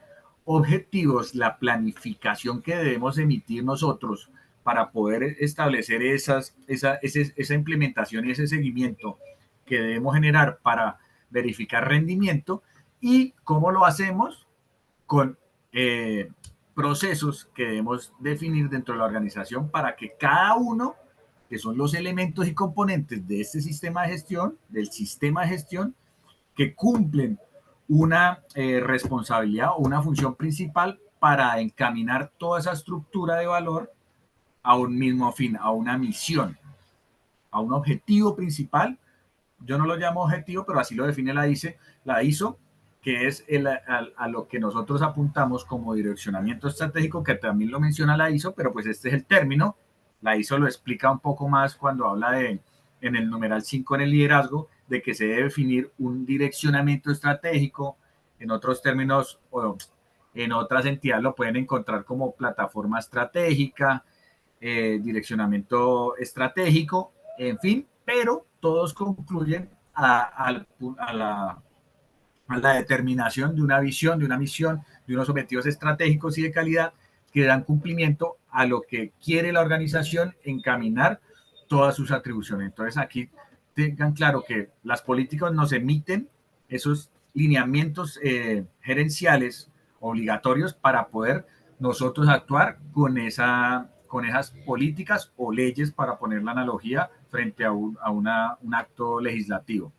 objetivos, la planificación que debemos emitir nosotros para poder establecer esa implementación y ese seguimiento que debemos generar para verificar rendimiento y cómo lo hacemos con procesos que debemos definir dentro de la organización para que cada uno, que son los elementos y componentes de este sistema de gestión, del sistema de gestión, que cumplen una responsabilidad o una función principal para encaminar toda esa estructura de valor a un mismo fin, a una misión, a un objetivo principal. Yo no lo llamo objetivo, pero así lo define la ISO, que es a lo que nosotros apuntamos como direccionamiento estratégico, que también lo menciona la ISO, pero pues este es el término. La ISO lo explica un poco más cuando habla en el numeral 5 en el liderazgo, de que se debe definir un direccionamiento estratégico. En otros términos, o en otras entidades lo pueden encontrar como plataforma estratégica, direccionamiento estratégico, en fin, pero todos concluyen a la determinación de una visión, de una misión, de unos objetivos estratégicos y de calidad que dan cumplimiento a lo que quiere la organización encaminar todas sus atribuciones. Entonces aquí tengan claro que las políticas nos emiten esos lineamientos gerenciales obligatorios para poder nosotros actuar con esas políticas o leyes, para poner la analogía, frente a un acto legislativo.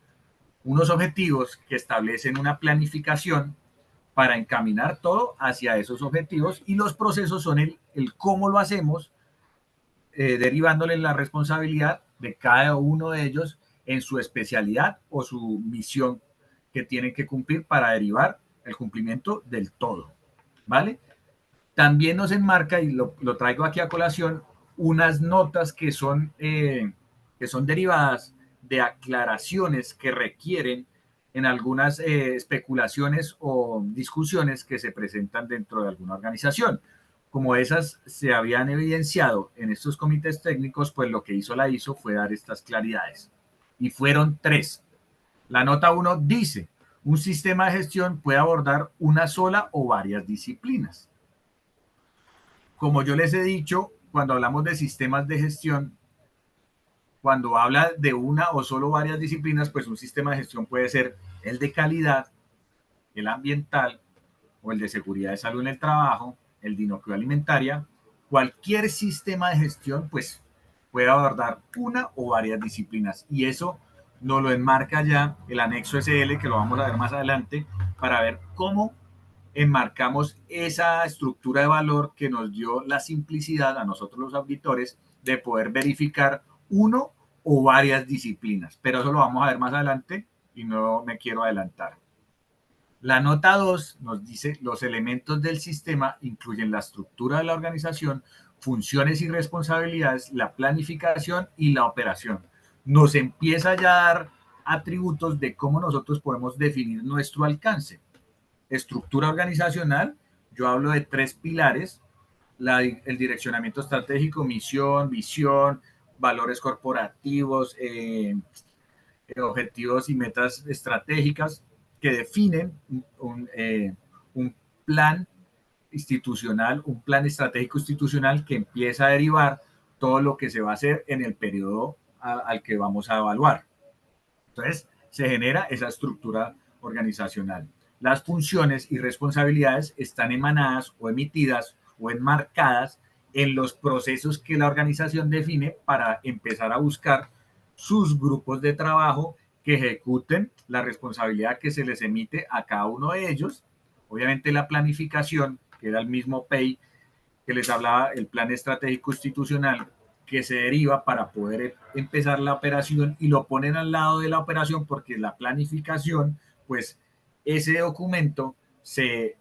Unos objetivos que establecen una planificación para encaminar todo hacia esos objetivos, y los procesos son el cómo lo hacemos, derivándole la responsabilidad de cada uno de ellos en su especialidad o su misión que tienen que cumplir para derivar el cumplimiento del todo, ¿vale? También nos enmarca, y lo traigo aquí a colación, unas notas que son derivadas de aclaraciones que requieren en algunas especulaciones o discusiones que se presentan dentro de alguna organización. Como esas se habían evidenciado en estos comités técnicos, pues lo que hizo la ISO fue dar estas claridades. Y fueron 3. La nota 1 dice: un sistema de gestión puede abordar una sola o varias disciplinas. Como yo les he dicho, cuando hablamos de sistemas de gestión, cuando habla de una o solo varias disciplinas, pues un sistema de gestión puede ser el de calidad, el ambiental, o el de seguridad de salud en el trabajo, el de inocuidad alimentaria. Cualquier sistema de gestión pues puede abordar una o varias disciplinas, y eso nos lo enmarca ya el anexo SL, que lo vamos a ver más adelante, para ver cómo enmarcamos esa estructura de valor que nos dio la simplicidad a nosotros los auditores de poder verificar uno o varias disciplinas. Pero eso lo vamos a ver más adelante y no me quiero adelantar. La nota 2 nos dice: los elementos del sistema incluyen la estructura de la organización, funciones y responsabilidades, la planificación y la operación. Nos empieza ya a dar atributos de cómo nosotros podemos definir nuestro alcance. Estructura organizacional, yo hablo de 3 pilares: el direccionamiento estratégico, misión, visión, valores corporativos, objetivos y metas estratégicas que definen un plan institucional, un plan estratégico institucional que empieza a derivar todo lo que se va a hacer en el periodo al que vamos a evaluar. Entonces, se genera esa estructura organizacional. Las funciones y responsabilidades están emanadas o emitidas o enmarcadas en los procesos que la organización define para empezar a buscar sus grupos de trabajo que ejecuten la responsabilidad que se les emite a cada uno de ellos. Obviamente la planificación, que era el mismo PEI que les hablaba, el plan estratégico institucional, que se deriva para poder empezar la operación, y lo ponen al lado de la operación porque la planificación pues ese documento se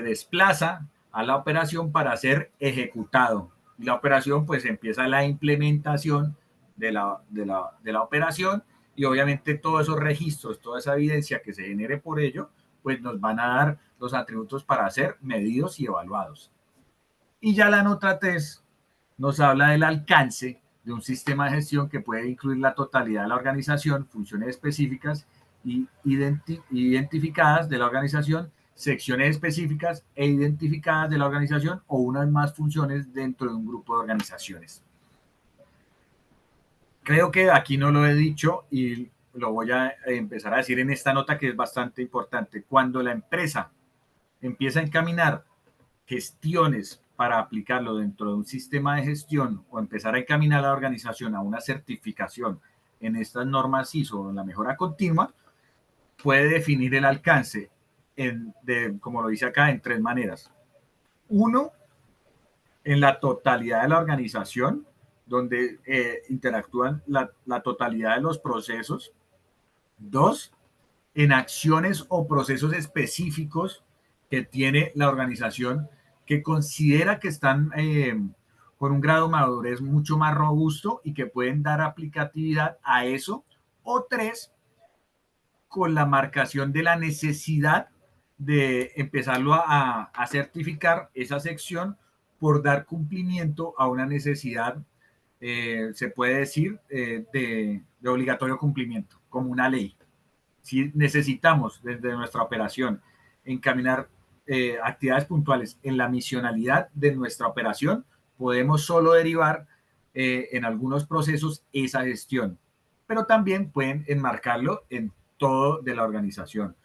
desplaza a la operación para ser ejecutado. Y la operación, pues empieza la implementación de la operación, y obviamente todos esos registros, toda esa evidencia que se genere por ello, pues nos van a dar los atributos para ser medidos y evaluados. Y ya la nota 3 nos habla del alcance de un sistema de gestión que puede incluir la totalidad de la organización, funciones específicas y identificadas de la organización, secciones específicas e identificadas de la organización o unas más funciones dentro de un grupo de organizaciones. Creo que aquí no lo he dicho y lo voy a empezar a decir en esta nota, que es bastante importante. Cuando la empresa empieza a encaminar gestiones para aplicarlo dentro de un sistema de gestión o empezar a encaminar a la organización a una certificación en estas normas ISO o en la mejora continua, puede definir el alcance, como lo dice acá, en 3 maneras. 1, en la totalidad de la organización, donde interactúan la totalidad de los procesos. 2, en acciones o procesos específicos que tiene la organización, que considera que están con un grado de madurez mucho más robusto y que pueden dar aplicatividad a eso. O 3, con la marcación de la necesidad de empezarlo a certificar esa sección por dar cumplimiento a una necesidad, se puede decir, de obligatorio cumplimiento, como una ley. Si necesitamos desde nuestra operación encaminar actividades puntuales en la misionalidad de nuestra operación, podemos solo derivar en algunos procesos esa gestión, pero también pueden enmarcarlo en todo de la organización.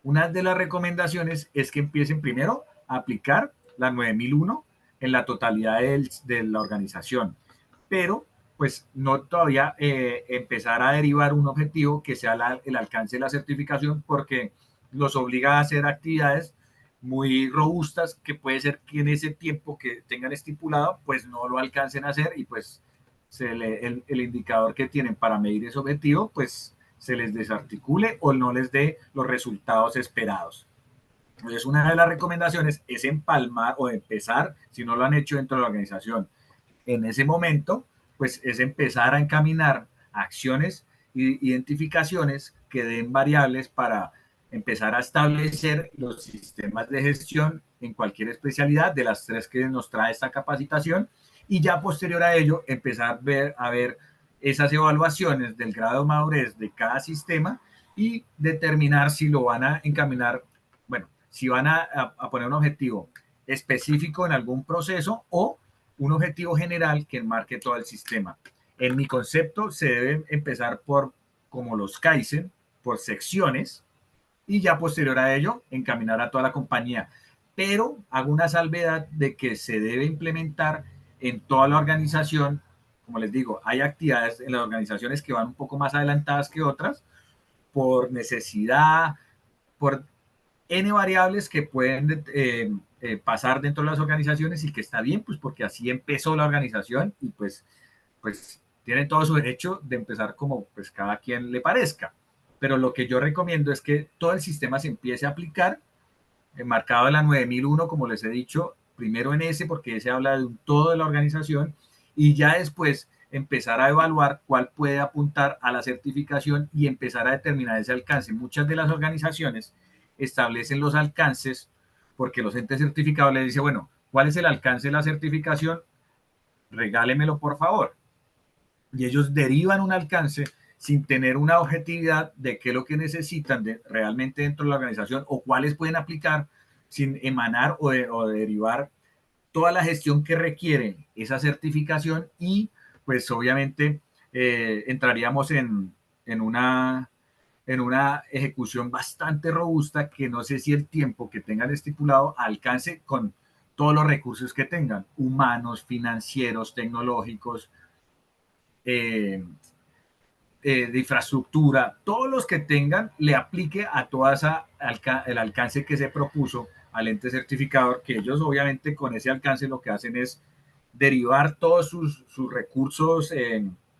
Una de las recomendaciones es que empiecen primero a aplicar la 9001 en la totalidad de la organización, pero pues no todavía empezar a derivar un objetivo que sea el alcance de la certificación, porque los obliga a hacer actividades muy robustas que puede ser que en ese tiempo que tengan estipulado pues no lo alcancen a hacer, y pues el indicador que tienen para medir ese objetivo pues se les desarticule o no les dé los resultados esperados. Entonces, una de las recomendaciones es empalmar o empezar, si no lo han hecho dentro de la organización, en ese momento, pues es empezar a encaminar acciones e identificaciones que den variables para empezar a establecer los sistemas de gestión en cualquier especialidad de las 3 que nos trae esta capacitación, y ya posterior a ello empezar a ver esas evaluaciones del grado de madurez de cada sistema y determinar si lo van a encaminar, bueno, si van a poner un objetivo específico en algún proceso o un objetivo general que enmarque todo el sistema. En mi concepto se debe empezar por, como los Kaizen, por secciones, y ya posterior a ello encaminar a toda la compañía. Pero hago una salvedad de que se debe implementar en toda la organización. Como les digo, hay actividades en las organizaciones que van un poco más adelantadas que otras por necesidad, por N variables que pueden pasar dentro de las organizaciones, y que está bien, pues porque así empezó la organización y pues tienen todo su derecho de empezar como pues cada quien le parezca. Pero lo que yo recomiendo es que todo el sistema se empiece a aplicar, enmarcado en la 9001, como les he dicho, primero en ese, porque ese habla de un todo de la organización, y ya después empezar a evaluar cuál puede apuntar a la certificación y empezar a determinar ese alcance. Muchas de las organizaciones establecen los alcances porque los entes certificados les dicen, bueno, ¿cuál es el alcance de la certificación? Regálemelo, por favor. Y ellos derivan un alcance sin tener una objetividad de qué es lo que necesitan realmente dentro de la organización o cuáles pueden aplicar, sin emanar o derivar toda la gestión que requiere esa certificación. Y pues obviamente entraríamos en una ejecución bastante robusta, que no sé si el tiempo que tengan estipulado alcance con todos los recursos que tengan, humanos, financieros, tecnológicos, eh, de infraestructura, todos los que tengan, le aplique a toda el alcance que se propuso al ente certificador, que ellos obviamente con ese alcance lo que hacen es derivar todos sus recursos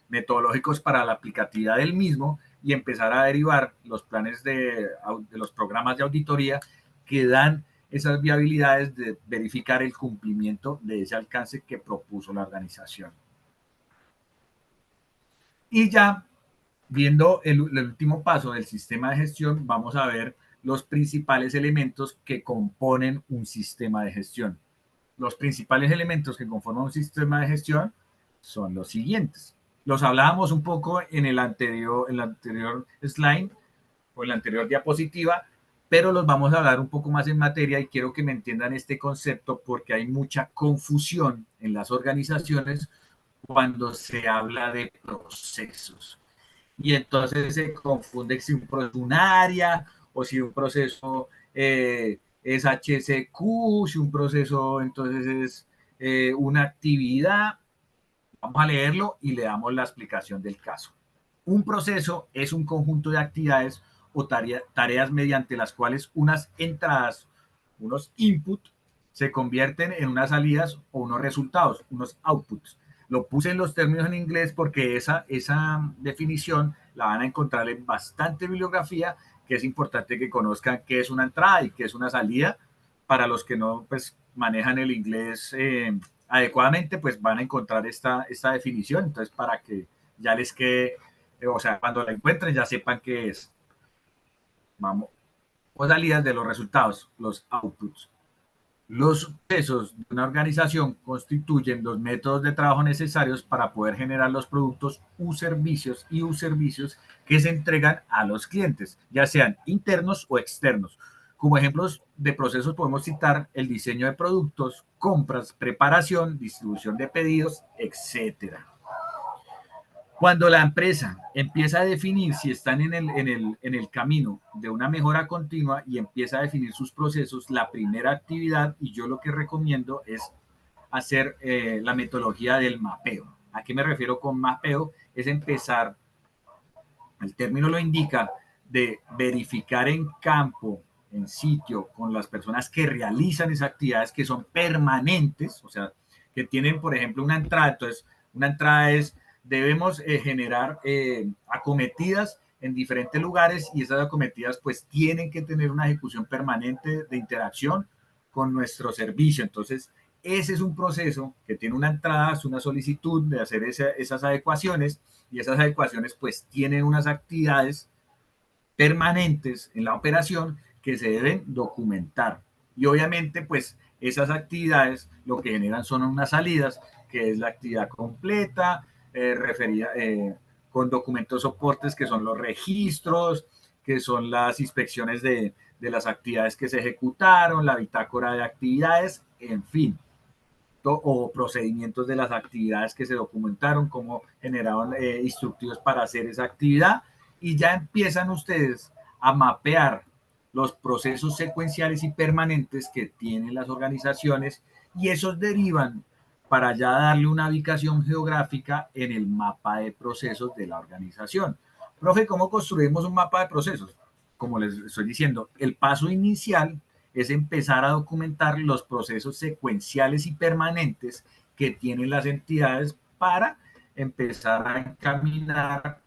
metodológicos para la aplicatividad del mismo y empezar a derivar los planes de los programas de auditoría que dan esas viabilidades de verificar el cumplimiento de ese alcance que propuso la organización. Y ya viendo el último paso del sistema de gestión, vamos a ver los principales elementos que componen un sistema de gestión. Los principales elementos que conforman un sistema de gestión son los siguientes. Los hablábamos un poco en el anterior slide o en la anterior diapositiva, pero los vamos a hablar un poco más en materia y quiero que me entiendan este concepto porque hay mucha confusión en las organizaciones cuando se habla de procesos. Y entonces se confunde si un proceso es un área o si un proceso es HCQ, si un proceso entonces es una actividad. Vamos a leerlo y le damos la explicación del caso. Un proceso es un conjunto de actividades o tareas mediante las cuales unas entradas, unos inputs, se convierten en unas salidas o unos resultados, unos outputs. Lo puse en los términos en inglés porque esa definición la van a encontrar en bastante bibliografía, que es importante que conozcan qué es una entrada y qué es una salida. Para los que no pues, manejan el inglés adecuadamente, pues van a encontrar esta definición. Entonces, para que ya les quede, o sea, cuando la encuentren ya sepan qué es. Vamos, o salidas de los resultados, los outputs. Los procesos de una organización constituyen los métodos de trabajo necesarios para poder generar los productos u servicios que se entregan a los clientes, ya sean internos o externos. Como ejemplos de procesos podemos citar el diseño de productos, compras, preparación, distribución de pedidos, etcétera. Cuando la empresa empieza a definir si están en el camino de una mejora continua y empieza a definir sus procesos, la primera actividad, y yo lo que recomiendo es hacer la metodología del mapeo. ¿A qué me refiero con mapeo? Es empezar, el término lo indica, de verificar en campo, en sitio, con las personas que realizan esas actividades que son permanentes, o sea, que tienen, por ejemplo, una entrada. Entonces, una entrada es debemos generar acometidas en diferentes lugares y esas acometidas pues tienen que tener una ejecución permanente de interacción con nuestro servicio. Entonces, ese es un proceso que tiene una entrada, es una solicitud de hacer esas adecuaciones y esas adecuaciones pues tienen unas actividades permanentes en la operación que se deben documentar. Y obviamente pues esas actividades lo que generan son unas salidas, que es la actividad completa, referida, con documentos soportes que son los registros, que son las inspecciones de las actividades que se ejecutaron, la bitácora de actividades, en fin, o procedimientos de las actividades que se documentaron, cómo generaron instructivos para hacer esa actividad, y ya empiezan ustedes a mapear los procesos secuenciales y permanentes que tienen las organizaciones y esos derivan para ya darle una ubicación geográfica en el mapa de procesos de la organización. Profe, ¿cómo construimos un mapa de procesos? Como les estoy diciendo, el paso inicial es empezar a documentar los procesos secuenciales y permanentes que tienen las entidades para empezar a encaminar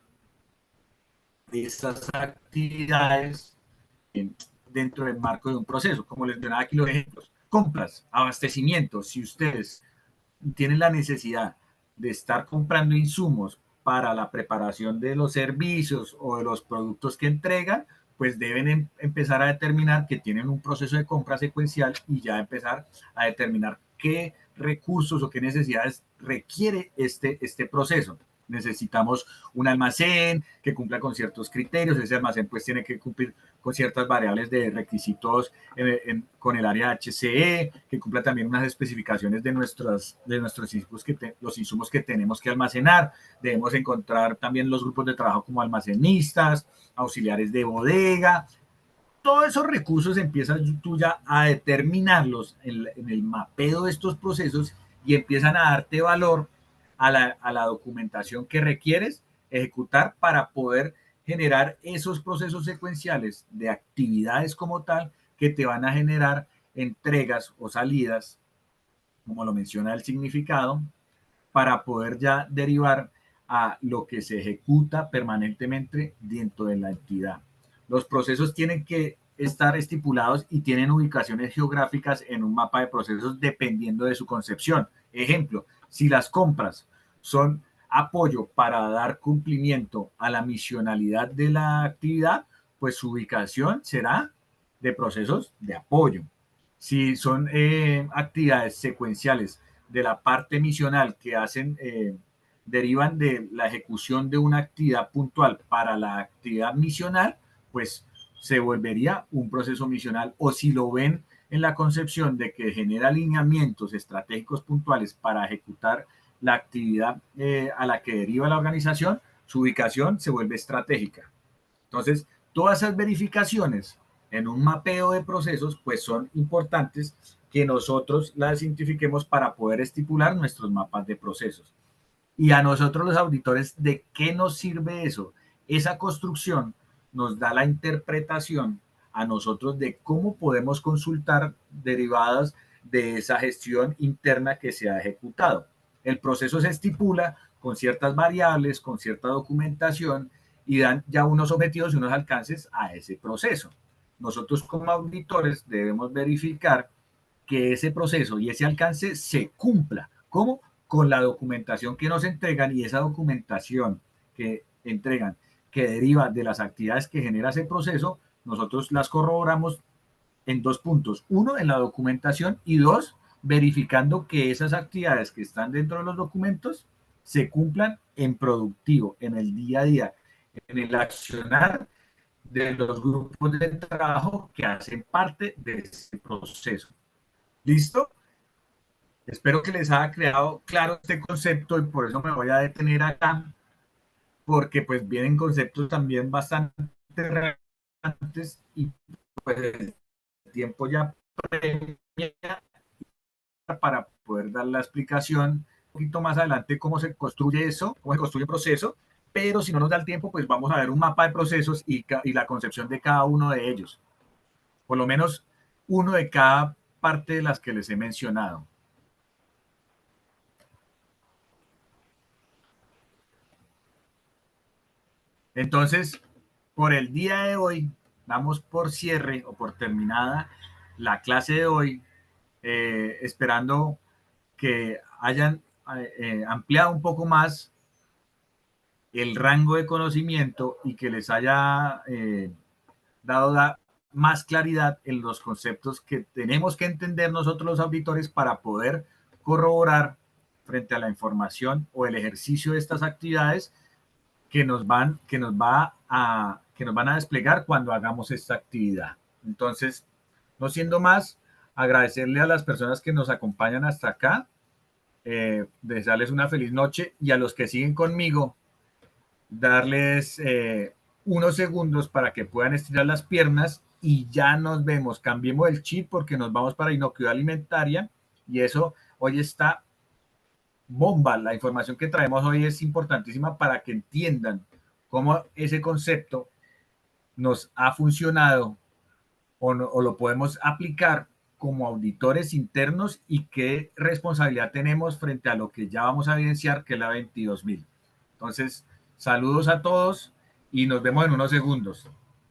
esas actividades dentro del marco de un proceso. Como les mencionaba aquí los ejemplos, compras, abastecimiento. Si ustedes tienen la necesidad de estar comprando insumos para la preparación de los servicios o de los productos que entregan, pues deben empezar a determinar que tienen un proceso de compra secuencial y ya empezar a determinar qué recursos o qué necesidades requiere este proceso. Necesitamos un almacén que cumpla con ciertos criterios, ese almacén pues tiene que cumplir con ciertas variables de requisitos con el área HCE, que cumpla también unas especificaciones de nuestros insumos los insumos que tenemos que almacenar. Debemos encontrar también los grupos de trabajo como almacenistas, auxiliares de bodega. Todos esos recursos empiezas tú ya a determinarlos en el mapeo de estos procesos y empiezan a darte valor a la documentación que requieres ejecutar para poder generar esos procesos secuenciales de actividades como tal que te van a generar entregas o salidas, como lo menciona el significado, para poder ya derivar a lo que se ejecuta permanentemente dentro de la entidad. Los procesos tienen que estar estipulados y tienen ubicaciones geográficas en un mapa de procesos dependiendo de su concepción. Ejemplo, si las compras son apoyo para dar cumplimiento a la misionalidad de la actividad, pues su ubicación será de procesos de apoyo. Si son actividades secuenciales de la parte misional que hacen, derivan de la ejecución de una actividad puntual para la actividad misional, pues se volvería un proceso misional. O si lo ven en la concepción de que genera alineamientos estratégicos puntuales para ejecutar la actividad a la que deriva la organización, su ubicación se vuelve estratégica. Entonces, todas esas verificaciones en un mapeo de procesos, pues son importantes que nosotros las identifiquemos para poder estipular nuestros mapas de procesos. Y a nosotros los auditores, ¿de qué nos sirve eso? Esa construcción nos da la interpretación a nosotros de cómo podemos consultar derivadas de esa gestión interna que se ha ejecutado. El proceso se estipula con ciertas variables, con cierta documentación y dan ya unos objetivos y unos alcances a ese proceso. Nosotros como auditores debemos verificar que ese proceso y ese alcance se cumpla. ¿Cómo? Con la documentación que nos entregan, y esa documentación que entregan, que deriva de las actividades que genera ese proceso, nosotros las corroboramos en dos puntos. Uno, en la documentación, y dos, verificando que esas actividades que están dentro de los documentos se cumplan en productivo, en el día a día, en el accionar de los grupos de trabajo que hacen parte de ese proceso. ¿Listo? Espero que les haya creado claro este concepto y por eso me voy a detener acá, porque pues vienen conceptos también bastante relevantes y pues el tiempo ya premia para poder dar la explicación un poquito más adelante cómo se construye eso, cómo se construye el proceso, pero si no nos da el tiempo, pues vamos a ver un mapa de procesos y la concepción de cada uno de ellos, por lo menos uno de cada parte de las que les he mencionado. Entonces, por el día de hoy, damos por cierre o por terminada la clase de hoy, esperando que hayan ampliado un poco más el rango de conocimiento y que les haya dado más claridad en los conceptos que tenemos que entender nosotros los auditores para poder corroborar frente a la información o el ejercicio de estas actividades que nos van a desplegar cuando hagamos esta actividad. Entonces, no siendo más, agradecerle a las personas que nos acompañan hasta acá, desearles una feliz noche y a los que siguen conmigo, darles unos segundos para que puedan estirar las piernas y ya nos vemos. Cambiemos el chip porque nos vamos para inocuidad alimentaria y eso hoy está bomba. La información que traemos hoy es importantísima para que entiendan cómo ese concepto nos ha funcionado o lo podemos aplicar como auditores internos y qué responsabilidad tenemos frente a lo que ya vamos a evidenciar, que es la 22.000. Entonces, saludos a todos y nos vemos en unos segundos.